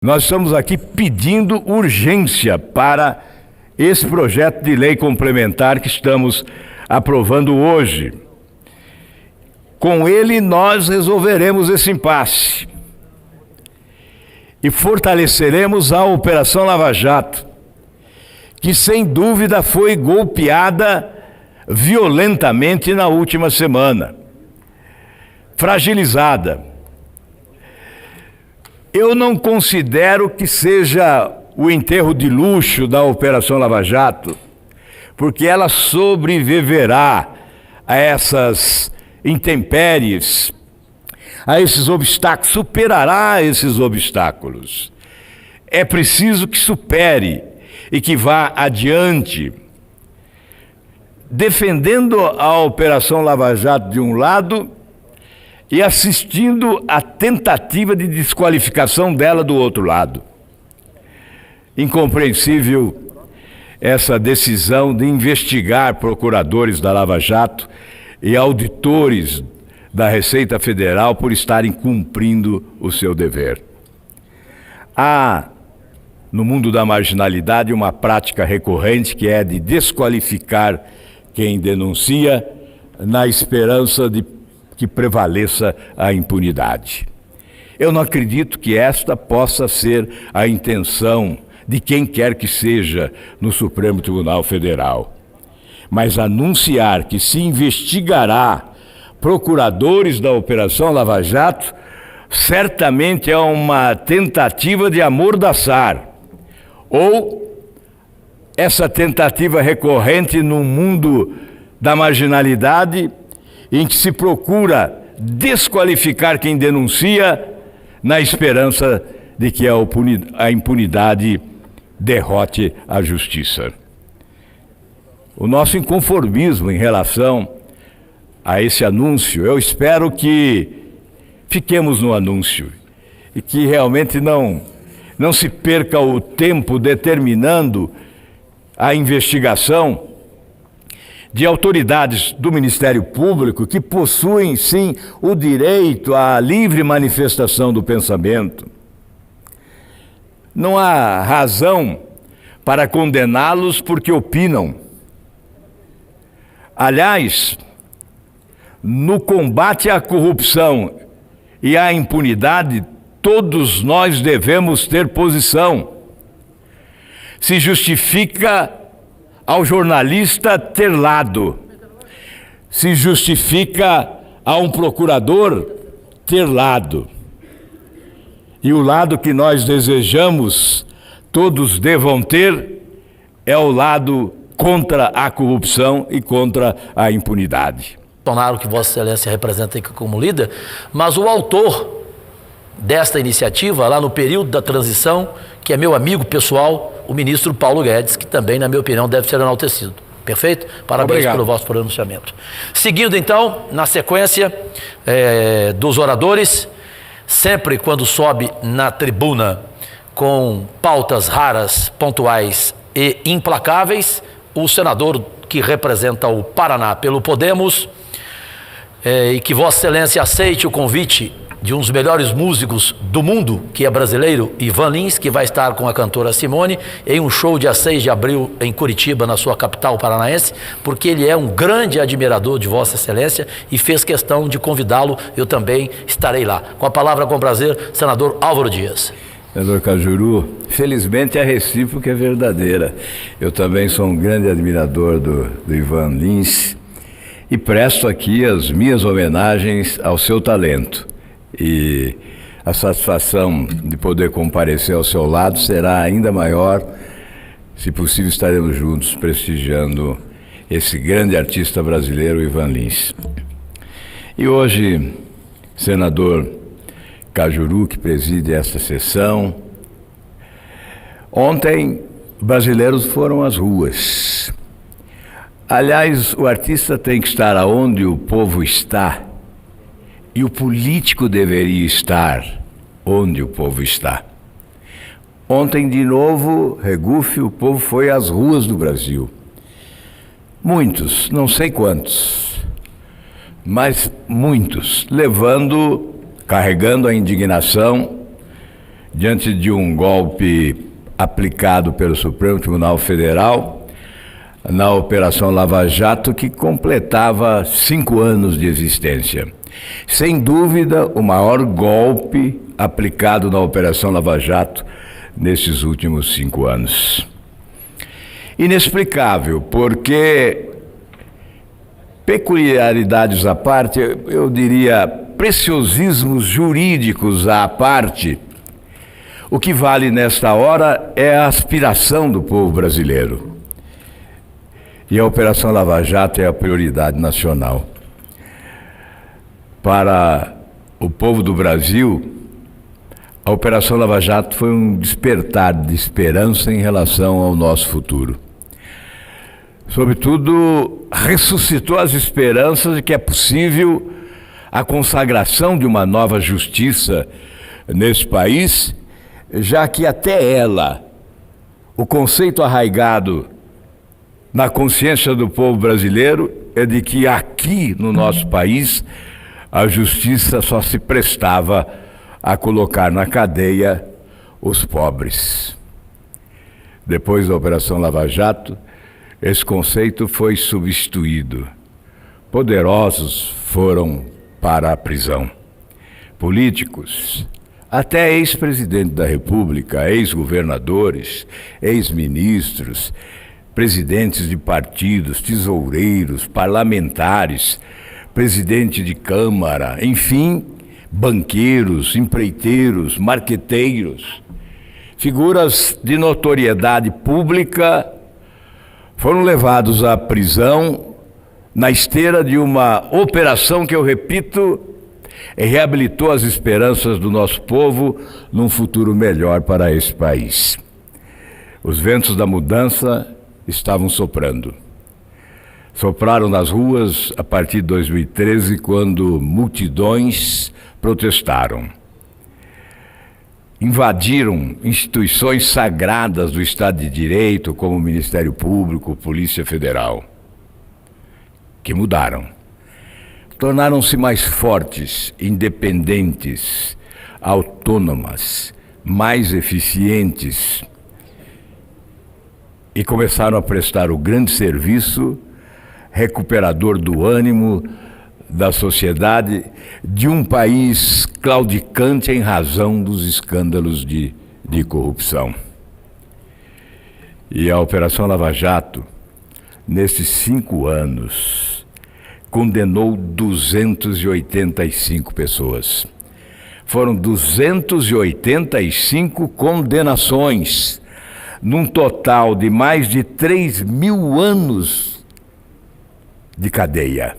Nós estamos aqui pedindo urgência para esse projeto de lei complementar que estamos aprovando hoje. Com ele, nós resolveremos esse impasse e fortaleceremos a Operação Lava Jato, que sem dúvida foi golpeada violentamente na última semana, fragilizada. Eu não considero que seja o enterro de luxo da Operação Lava Jato, porque ela sobreviverá a essas intempéries, a esses obstáculos, superará esses obstáculos. É preciso que supere e que vá adiante, defendendo a Operação Lava Jato de um lado e assistindo à tentativa de desqualificação dela do outro lado. Incompreensível essa decisão de investigar procuradores da Lava Jato e auditores da Receita Federal por estarem cumprindo o seu dever. Há, no mundo da marginalidade, uma prática recorrente que é de desqualificar quem denuncia na esperança de que prevaleça a impunidade. Eu não acredito que esta possa ser a intenção de quem quer que seja no Supremo Tribunal Federal. Mas anunciar que se investigará procuradores da Operação Lava Jato certamente é uma tentativa de amordaçar, ou essa tentativa recorrente no mundo da marginalidade em que se procura desqualificar quem denuncia na esperança de que a impunidade derrote a justiça. O nosso inconformismo em relação a esse anúncio, eu espero que fiquemos no anúncio e que realmente não se perca o tempo determinando a investigação de autoridades do Ministério Público que possuem, sim, o direito à livre manifestação do pensamento. Não há razão para condená-los porque opinam. Aliás, no combate à corrupção e à impunidade, todos nós devemos ter posição. Se justifica ao jornalista ter lado, se justifica a um procurador ter lado. E o lado que nós desejamos todos devam ter é o lado contra a corrupção e contra a impunidade. Bolsonaro, que Vossa Excelência representa aqui como líder, mas o autor desta iniciativa, lá no período da transição, que é meu amigo pessoal, o ministro Paulo Guedes, que também, na minha opinião, deve ser enaltecido. Perfeito? Parabéns. Obrigado pelo vosso pronunciamento. Seguindo, então, na sequência dos oradores, sempre quando sobe na tribuna com pautas raras, pontuais e implacáveis, o senador que representa o Paraná pelo Podemos, e que Vossa Excelência aceite o convite de um dos melhores músicos do mundo, que é brasileiro, Ivan Lins, que vai estar com a cantora Simone em um show dia 6 de abril em Curitiba, na sua capital paranaense, porque ele é um grande admirador de Vossa Excelência e fez questão de convidá-lo. Eu também estarei lá. Com a palavra, com prazer, senador Álvaro Dias. Senador Cajuru, felizmente a recíproca é verdadeira. Eu também sou um grande admirador do Ivan Lins e presto aqui as minhas homenagens ao seu talento. E a satisfação de poder comparecer ao seu lado será ainda maior. Se possível, estaremos juntos prestigiando esse grande artista brasileiro, Ivan Lins. E hoje, senador Cajuru, que preside esta sessão, ontem brasileiros foram às ruas. Aliás, o artista tem que estar aonde o povo está. E o político deveria estar onde o povo está. Ontem, de novo, Regufe, o povo foi às ruas do Brasil. Muitos, não sei quantos, mas muitos, carregando a indignação diante de um golpe aplicado pelo Supremo Tribunal Federal na Operação Lava Jato, que completava 5 anos de existência. Sem dúvida, o maior golpe aplicado na Operação Lava Jato nesses últimos 5 anos. Inexplicável, porque, peculiaridades à parte, eu diria preciosismos jurídicos à parte, o que vale nesta hora é a aspiração do povo brasileiro. E a Operação Lava Jato é a prioridade nacional. Para o povo do Brasil, a Operação Lava Jato foi um despertar de esperança em relação ao nosso futuro. Sobretudo, ressuscitou as esperanças de que é possível a consagração de uma nova justiça nesse país, já que até ela, o conceito arraigado na consciência do povo brasileiro é de que aqui no nosso país a justiça só se prestava a colocar na cadeia os pobres. Depois da Operação Lava Jato, esse conceito foi substituído. Poderosos foram para a prisão. Políticos, até ex-presidente da República, ex-governadores, ex-ministros, presidentes de partidos, tesoureiros, parlamentares, presidente de Câmara, enfim, banqueiros, empreiteiros, marqueteiros, figuras de notoriedade pública foram levados à prisão na esteira de uma operação que, eu repito, reabilitou as esperanças do nosso povo num futuro melhor para esse país. Os ventos da mudança estavam soprando. Sopraram nas ruas a partir de 2013, quando multidões protestaram. Invadiram instituições sagradas do Estado de Direito, como o Ministério Público, Polícia Federal, que mudaram. Tornaram-se mais fortes, independentes, autônomas, mais eficientes e começaram a prestar o grande serviço recuperador do ânimo da sociedade de um país claudicante em razão dos escândalos de corrupção. E a Operação Lava Jato, nesses 5 anos, condenou 285 pessoas. Foram 285 condenações, num total de mais de 3.000 anos de cadeia.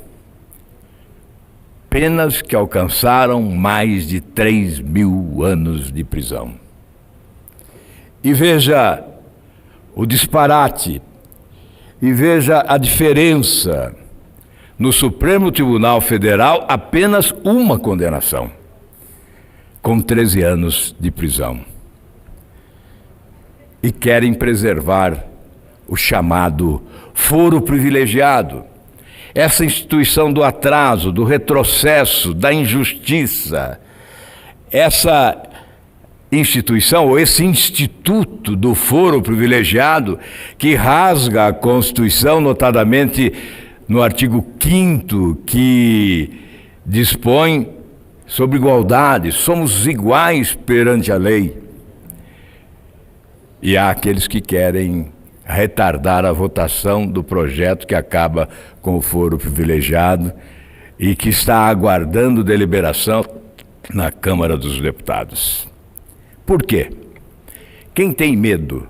Penas que alcançaram mais de 3.000 anos de prisão. E veja o disparate, e veja a diferença. No Supremo Tribunal Federal, apenas uma condenação, com 13 anos de prisão. E querem preservar o chamado foro privilegiado, essa instituição do atraso, do retrocesso, da injustiça, essa instituição, ou esse instituto do foro privilegiado, que rasga a Constituição, notadamente no artigo 5º, que dispõe sobre igualdade, somos iguais perante a lei. E há aqueles que querem retardar a votação do projeto que acaba com o foro privilegiado e que está aguardando deliberação na Câmara dos Deputados. Por quê? Quem tem medo?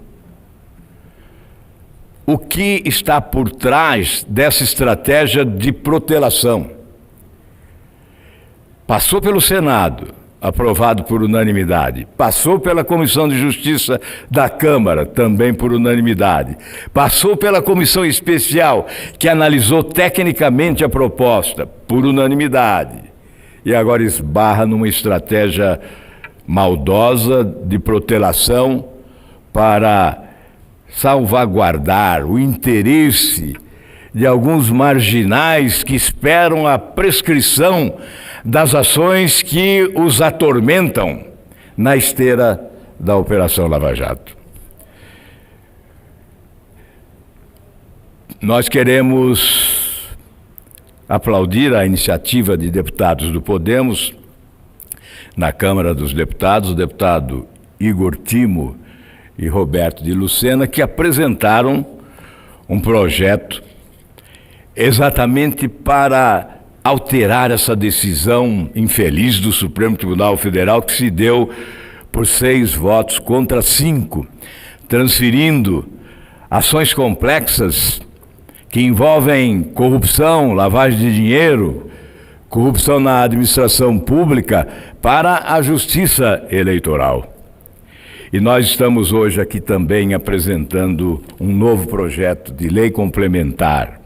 O que está por trás dessa estratégia de protelação? Passou pelo Senado, aprovado por unanimidade. Passou pela Comissão de Justiça da Câmara, também por unanimidade. Passou pela Comissão Especial, que analisou tecnicamente a proposta, por unanimidade. E agora esbarra numa estratégia maldosa de protelação para salvaguardar o interesse de alguns marginais que esperam a prescrição das ações que os atormentam na esteira da Operação Lava Jato. Nós queremos aplaudir a iniciativa de deputados do Podemos na Câmara dos Deputados, o deputado Igor Timo e Roberto de Lucena, que apresentaram um projeto exatamente para alterar essa decisão infeliz do Supremo Tribunal Federal, que se deu por 6 votos contra 5, transferindo ações complexas que envolvem corrupção, lavagem de dinheiro, corrupção na administração pública para a Justiça Eleitoral. E nós estamos hoje aqui também apresentando um novo projeto de lei complementar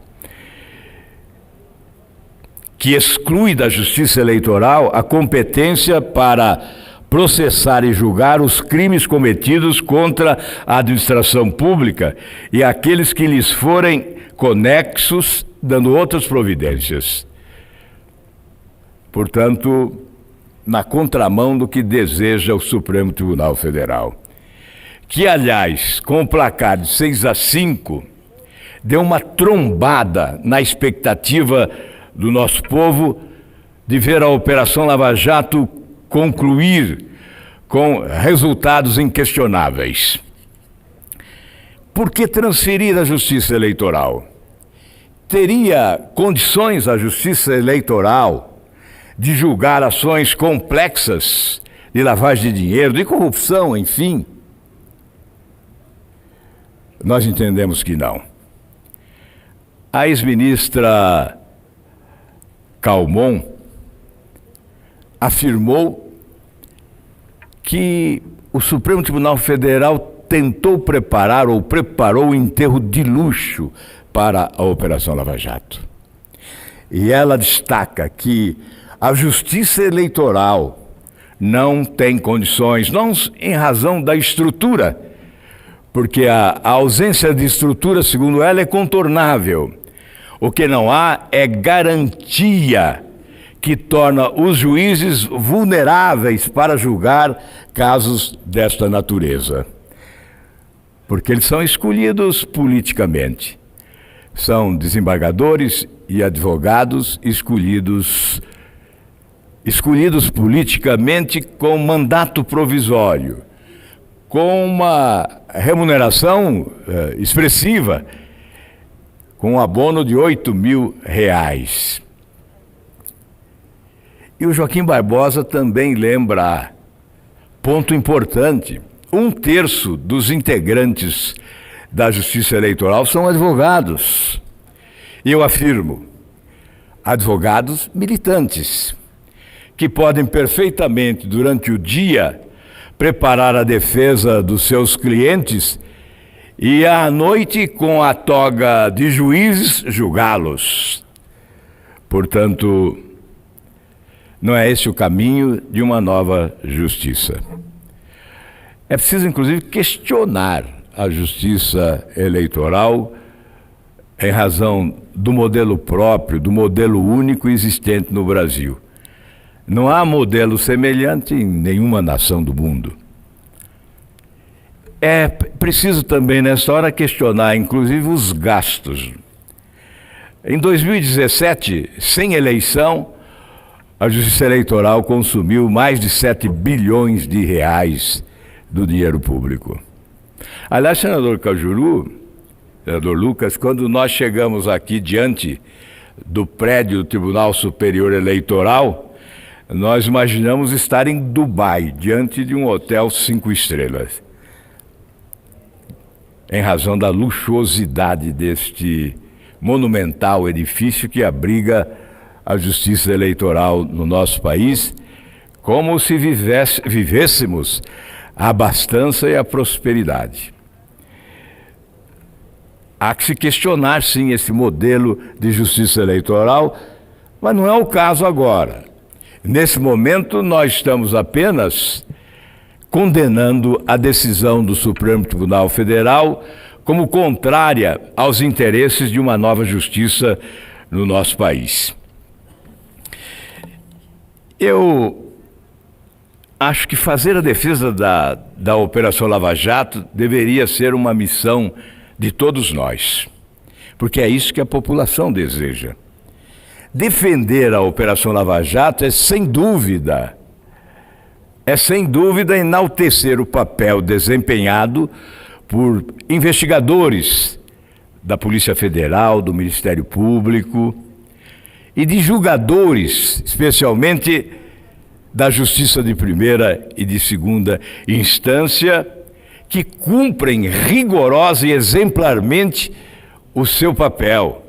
que exclui da Justiça Eleitoral a competência para processar e julgar os crimes cometidos contra a administração pública e aqueles que lhes forem conexos, dando outras providências. Portanto, na contramão do que deseja o Supremo Tribunal Federal, que, aliás, com o placar de 6-5, deu uma trombada na expectativa do nosso povo de ver a Operação Lava Jato concluir com resultados inquestionáveis. Por que transferir a Justiça Eleitoral? Teria condições a Justiça Eleitoral de julgar ações complexas de lavagem de dinheiro, de corrupção, enfim? Nós entendemos que não. A ex-ministra Calmon afirmou que o Supremo Tribunal Federal tentou preparar ou preparou o enterro de luxo para a Operação Lava Jato. E ela destaca que a Justiça Eleitoral não tem condições, não em razão da estrutura, porque a ausência de estrutura, segundo ela, é contornável. O que não há é garantia que torna os juízes vulneráveis para julgar casos desta natureza. Porque eles são escolhidos politicamente. São desembargadores e advogados escolhidos politicamente com mandato provisório, com uma remuneração expressiva, com um abono de R$8.000. E o Joaquim Barbosa também lembra, ponto importante, 1/3 dos integrantes da Justiça Eleitoral são advogados. E eu afirmo, advogados militantes, que podem perfeitamente, durante o dia, preparar a defesa dos seus clientes e à noite, com a toga de juízes, julgá-los. Portanto, não é esse o caminho de uma nova justiça. É preciso, inclusive, questionar a Justiça Eleitoral em razão do modelo próprio, do modelo único existente no Brasil. Não há modelo semelhante em nenhuma nação do mundo. É preciso também, nessa hora, questionar, inclusive, os gastos. Em 2017, sem eleição, a Justiça Eleitoral consumiu mais de R$7 bilhões do dinheiro público. Aliás, senador Cajuru, senador Lucas, quando nós chegamos aqui diante do prédio do Tribunal Superior Eleitoral, nós imaginamos estar em Dubai, diante de um hotel 5 estrelas. Em razão da luxuosidade deste monumental edifício que abriga a Justiça Eleitoral no nosso país, como se vivêssemos a abastança e a prosperidade. Há que se questionar, sim, esse modelo de justiça eleitoral, mas não é o caso agora. Nesse momento, nós estamos apenas condenando a decisão do Supremo Tribunal Federal como contrária aos interesses de uma nova justiça no nosso país. Eu Acho que fazer a defesa da Operação Lava Jato deveria ser uma missão de todos nós, porque é isso que a população deseja. Defender a Operação Lava Jato é sem dúvida enaltecer o papel desempenhado por investigadores da Polícia Federal, do Ministério Público e de julgadores, especialmente da Justiça de primeira e de segunda instância, que cumprem rigorosa e exemplarmente o seu papel.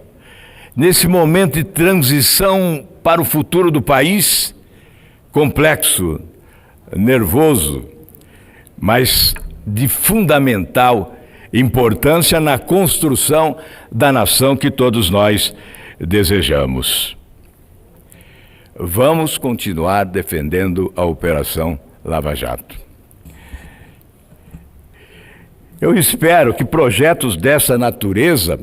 Nesse momento de transição para o futuro do país, complexo, nervoso, mas de fundamental importância na construção da nação que todos nós desejamos. Vamos continuar defendendo a Operação Lava Jato. Eu espero que projetos dessa natureza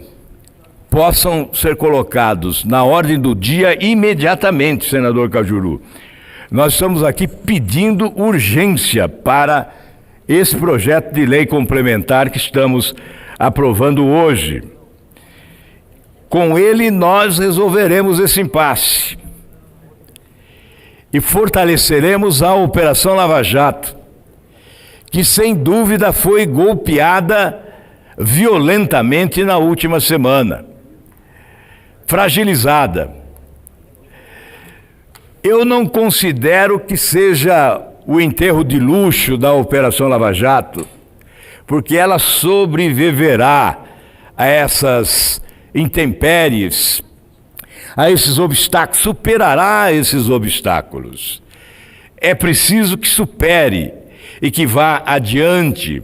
possam ser colocados na ordem do dia imediatamente, senador Cajuru. Nós estamos aqui pedindo urgência para esse projeto de lei complementar que estamos aprovando hoje. Com ele, nós resolveremos esse impasse e fortaleceremos a Operação Lava Jato, que sem dúvida foi golpeada violentamente na última semana, fragilizada. Eu não considero que seja o enterro de luxo da Operação Lava Jato, porque ela sobreviverá a essas intempéries, a esses obstáculos, superará esses obstáculos. É preciso que supere e que vá adiante,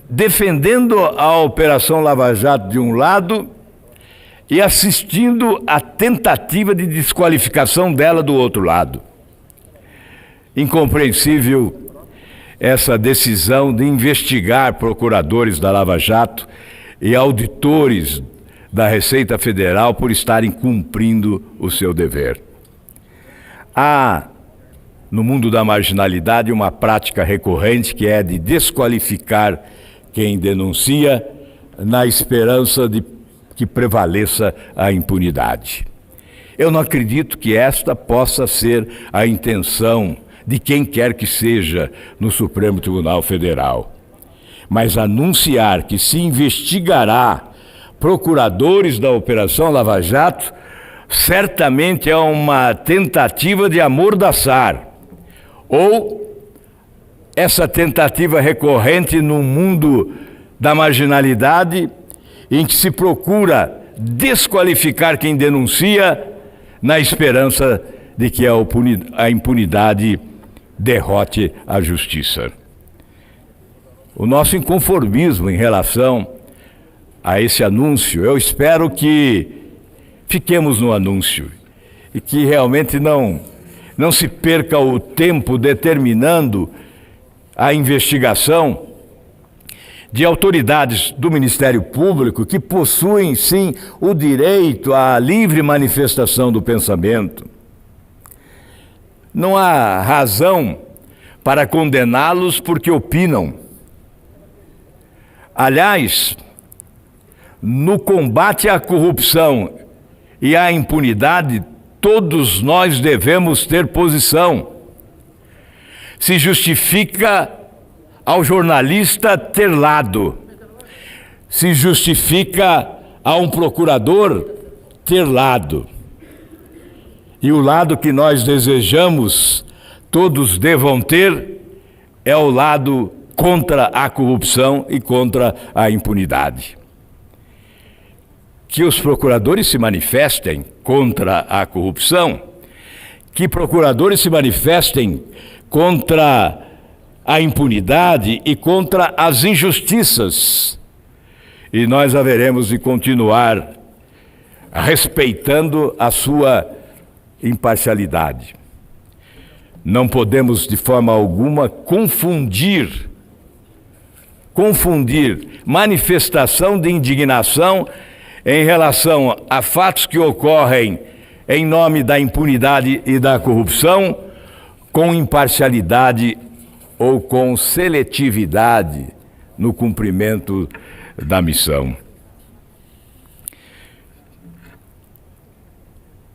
defendendo a Operação Lava Jato de um lado e assistindo à tentativa de desqualificação dela do outro lado. Incompreensível essa decisão de investigar procuradores da Lava Jato e auditores da Receita Federal por estarem cumprindo o seu dever. Há, no mundo da marginalidade, uma prática recorrente que é de desqualificar quem denuncia na esperança de que prevaleça a impunidade. Eu não acredito que esta possa ser a intenção de quem quer que seja no Supremo Tribunal Federal. Mas anunciar que se investigará procuradores da Operação Lava Jato certamente é uma tentativa de amordaçar, ou essa tentativa recorrente no mundo da marginalidade, em que se procura desqualificar quem denuncia na esperança de que a impunidade derrote a justiça. O nosso inconformismo em relação a esse anúncio, eu espero que fiquemos no anúncio e que realmente não se perca o tempo determinando a investigação de autoridades do Ministério Público que possuem, sim, o direito à livre manifestação do pensamento. Não há razão para condená-los porque opinam. Aliás, no combate à corrupção e à impunidade, todos nós devemos ter posição. Se justifica ao jornalista ter lado, se justifica a um procurador ter lado. E o lado que nós desejamos todos devam ter é o lado contra a corrupção e contra a impunidade. Que os procuradores se manifestem contra a corrupção, que procuradores se manifestem contra a impunidade e contra as injustiças. E nós haveremos de continuar respeitando a sua imparcialidade. Não podemos de forma alguma confundir manifestação de indignação em relação a fatos que ocorrem em nome da impunidade e da corrupção com imparcialidade ou com seletividade no cumprimento da missão.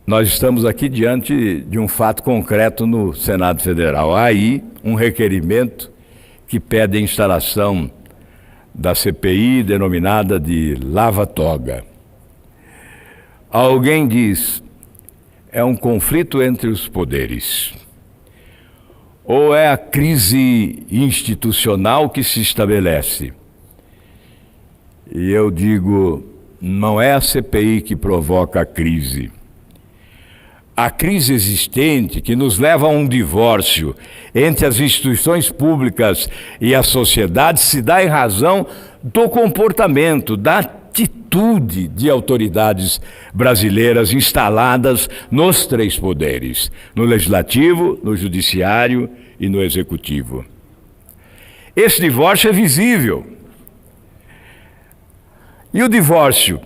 Nós estamos aqui diante de um fato concreto no Senado Federal. Há aí um requerimento que pede a instalação da CPI denominada de Lava Toga. Alguém diz, é um conflito entre os poderes, ou é a crise institucional que se estabelece? E eu digo, não é a CPI que provoca a crise. A crise existente que nos leva a um divórcio entre as instituições públicas e a sociedade se dá em razão do comportamento, da atitude de autoridades brasileiras instaladas nos três poderes, no legislativo, no judiciário e no executivo. Esse divórcio é visível. E o divórcio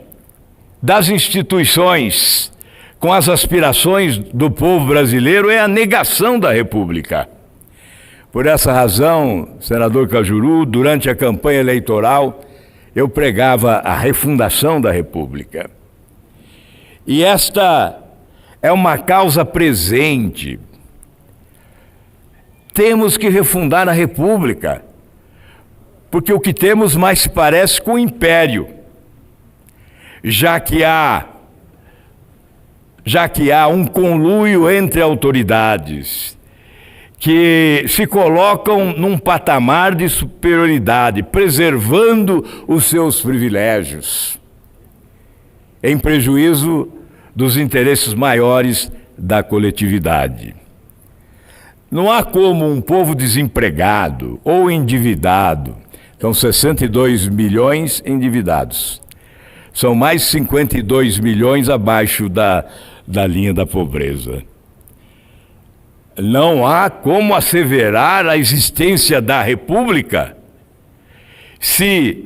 das instituições com as aspirações do povo brasileiro é a negação da República. Por essa razão, senador Cajuru, durante a campanha eleitoral, eu pregava a refundação da República. E esta é uma causa presente. Temos que refundar a República, porque o que temos mais se parece com o império, já que há um conluio entre autoridades que se colocam num patamar de superioridade, preservando os seus privilégios, em prejuízo dos interesses maiores da coletividade. Não há como um povo desempregado ou endividado, são 62 milhões endividados, são mais 52 milhões abaixo da linha da pobreza. Não há como asseverar a existência da República se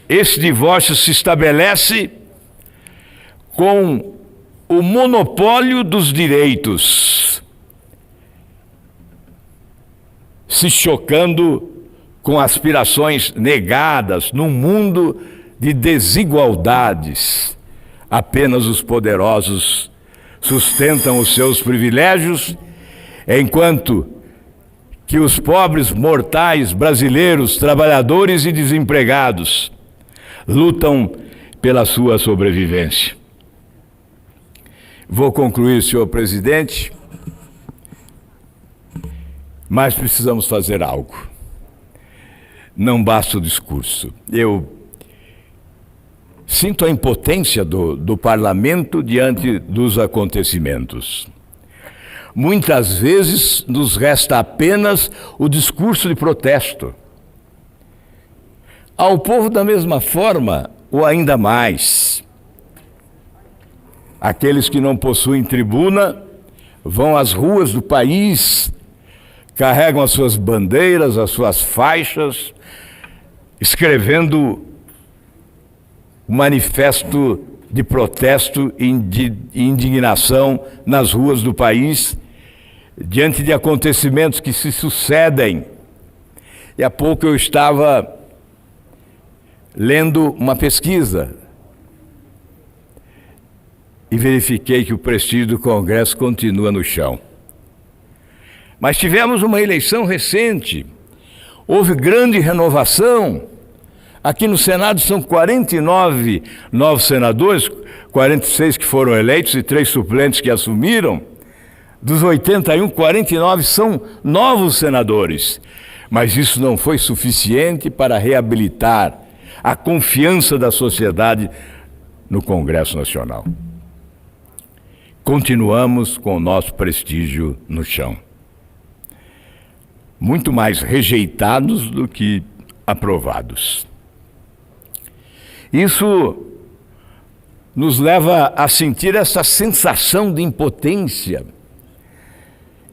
esse divórcio se estabelece com o monopólio dos direitos, se chocando com aspirações negadas num mundo de desigualdades. Apenas os poderosos sustentam os seus privilégios, enquanto que os pobres mortais brasileiros, trabalhadores e desempregados, lutam pela sua sobrevivência. Vou concluir, senhor presidente, mas precisamos fazer algo. Não basta o discurso. Eu sinto a impotência do parlamento diante dos acontecimentos. Muitas vezes nos resta apenas o discurso de protesto. Ao povo, da mesma forma, ou ainda mais. Aqueles que não possuem tribuna vão às ruas do país, carregam as suas bandeiras, as suas faixas, escrevendo um manifesto de protesto e de indignação nas ruas do país, diante de acontecimentos que se sucedem. E há pouco eu estava lendo uma pesquisa e verifiquei que o prestígio do Congresso continua no chão. Mas tivemos uma eleição recente, houve grande renovação. Aqui no Senado são 49 novos senadores, 46 que foram eleitos e 3 suplentes que assumiram. Dos 81, 49 são novos senadores. Mas isso não foi suficiente para reabilitar a confiança da sociedade no Congresso Nacional. Continuamos com o nosso prestígio no chão. Muito mais rejeitados do que aprovados. Isso nos leva a sentir essa sensação de impotência.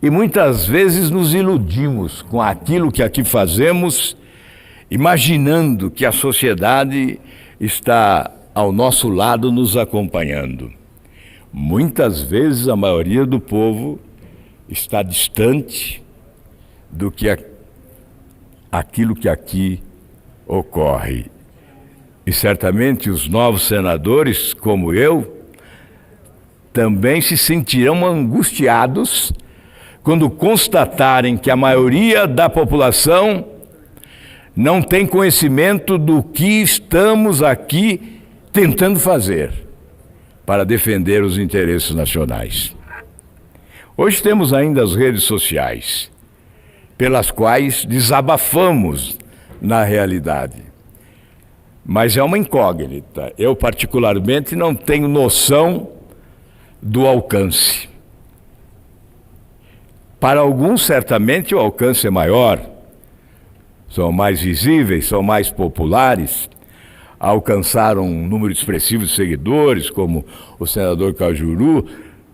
E muitas vezes nos iludimos com aquilo que aqui fazemos, imaginando que a sociedade está ao nosso lado nos acompanhando. Muitas vezes a maioria do povo está distante, do que aquilo que aqui ocorre. E certamente os novos senadores, como eu, também se sentirão angustiados quando constatarem que a maioria da população não tem conhecimento do que estamos aqui tentando fazer para defender os interesses nacionais. Hoje temos ainda as redes sociais, pelas quais desabafamos na realidade. Mas é uma incógnita. Eu, particularmente, não tenho noção do alcance. Para alguns, certamente, o alcance é maior. São mais visíveis, são mais populares, alcançaram um número expressivo de seguidores, como o senador Cajuru,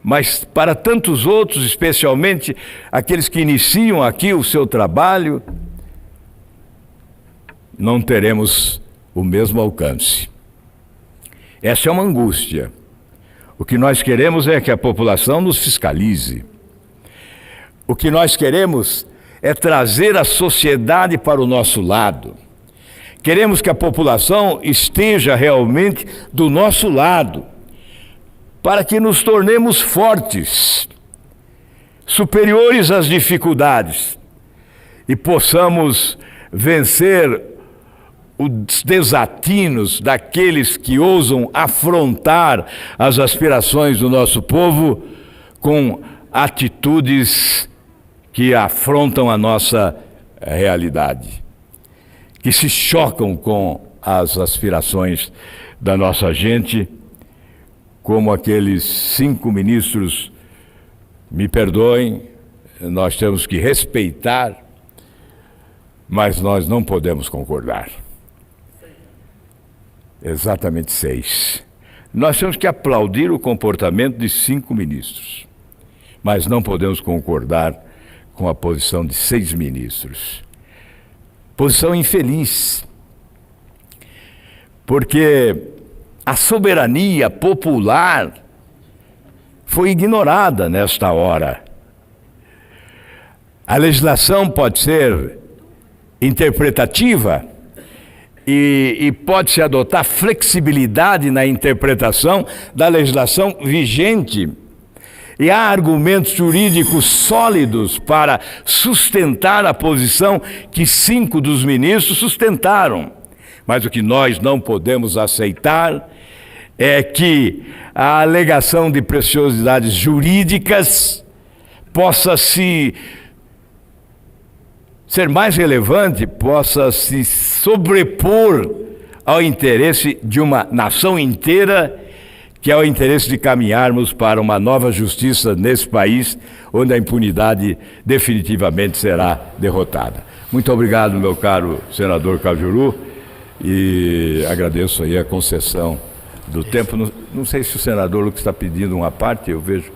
mas para tantos outros, especialmente aqueles que iniciam aqui o seu trabalho, não teremos o mesmo alcance. Essa é uma angústia. O que nós queremos é que a população nos fiscalize. O que nós queremos é trazer a sociedade para o nosso lado. Queremos que a população esteja realmente do nosso lado, para que nos tornemos fortes, superiores às dificuldades e possamos vencer os desatinos daqueles que ousam afrontar as aspirações do nosso povo com atitudes que afrontam a nossa realidade, que se chocam com as aspirações da nossa gente, como aqueles 5 ministros, me perdoem, nós temos que respeitar, mas nós não podemos concordar. Exatamente 6. Nós temos que aplaudir o comportamento de 5 ministros, mas não podemos concordar com a posição de 6 ministros. Posição infeliz, porque a soberania popular foi ignorada nesta hora. A legislação pode ser interpretativa e pode-se adotar flexibilidade na interpretação da legislação vigente. E há argumentos jurídicos sólidos para sustentar a posição que 5 dos ministros sustentaram. Mas o que nós não podemos aceitar é que a alegação de preciosidades jurídicas possa ser mais relevante, possa se sobrepor ao interesse de uma nação inteira, que é o interesse de caminharmos para uma nova justiça nesse país, onde a impunidade definitivamente será derrotada. Muito obrigado, meu caro senador Cajuru, e agradeço aí a concessão do tempo. Não sei se o senador Lucas está pedindo uma parte, eu vejo.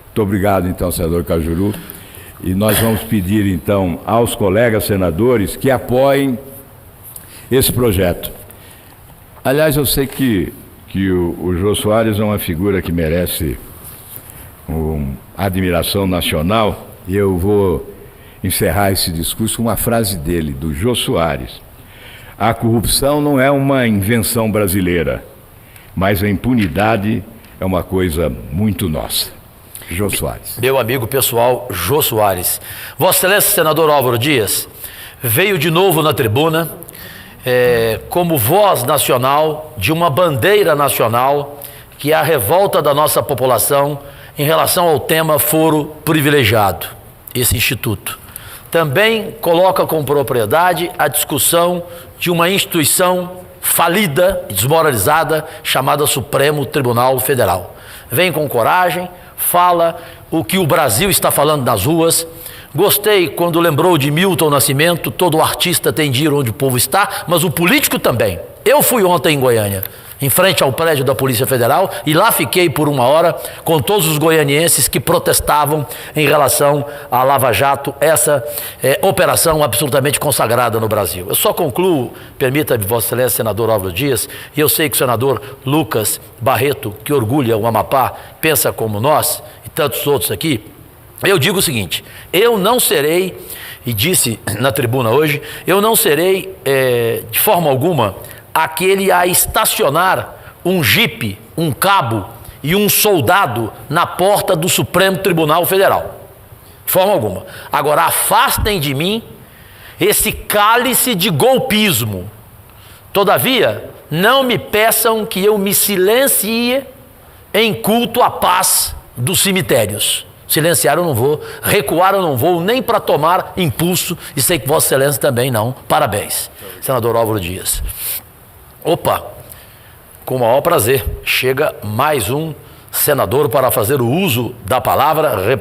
Muito obrigado, então, senador Cajuru. E nós vamos pedir, então, aos colegas senadores que apoiem esse projeto. Aliás, eu sei que o Jô Soares é uma figura que merece admiração nacional, e eu vou encerrar esse discurso com uma frase dele, do Jô Soares. A corrupção não é uma invenção brasileira, mas a impunidade é uma coisa muito nossa. Jô Soares. Meu amigo pessoal, Jô Soares. Vossa Excelência, senador Álvaro Dias, veio de novo na tribuna como voz nacional de uma bandeira nacional, que é a revolta da nossa população em relação ao tema foro privilegiado, esse instituto. Também coloca com propriedade a discussão de uma instituição falida e desmoralizada chamada Supremo Tribunal Federal. Vem com coragem, fala o que o Brasil está falando nas ruas. Gostei quando lembrou de Milton Nascimento: todo artista tem de ir onde o povo está, mas o político também. Eu fui ontem em Goiânia, em frente ao prédio da Polícia Federal, e lá fiquei por 1 hora com todos os goianienses que protestavam em relação à Lava Jato, essa operação absolutamente consagrada no Brasil. Eu só concluo, permita-me, Vossa Excelência, senador Álvaro Dias, e eu sei que o senador Lucas Barreto, que orgulha o Amapá, pensa como nós e tantos outros aqui, Eu digo o seguinte: eu não serei, e disse na tribuna hoje, eu não serei de forma alguma aquele a estacionar um jipe, um cabo e um soldado na porta do Supremo Tribunal Federal. De forma alguma. Agora, afastem de mim esse cálice de golpismo. Todavia, não me peçam que eu me silencie em culto à paz dos cemitérios. Silenciar eu não vou, recuar eu não vou, nem para tomar impulso, e sei que Vossa Excelência também não. Parabéns, senador Álvaro Dias. Opa, com o maior prazer, chega mais um senador para fazer o uso da palavra, representante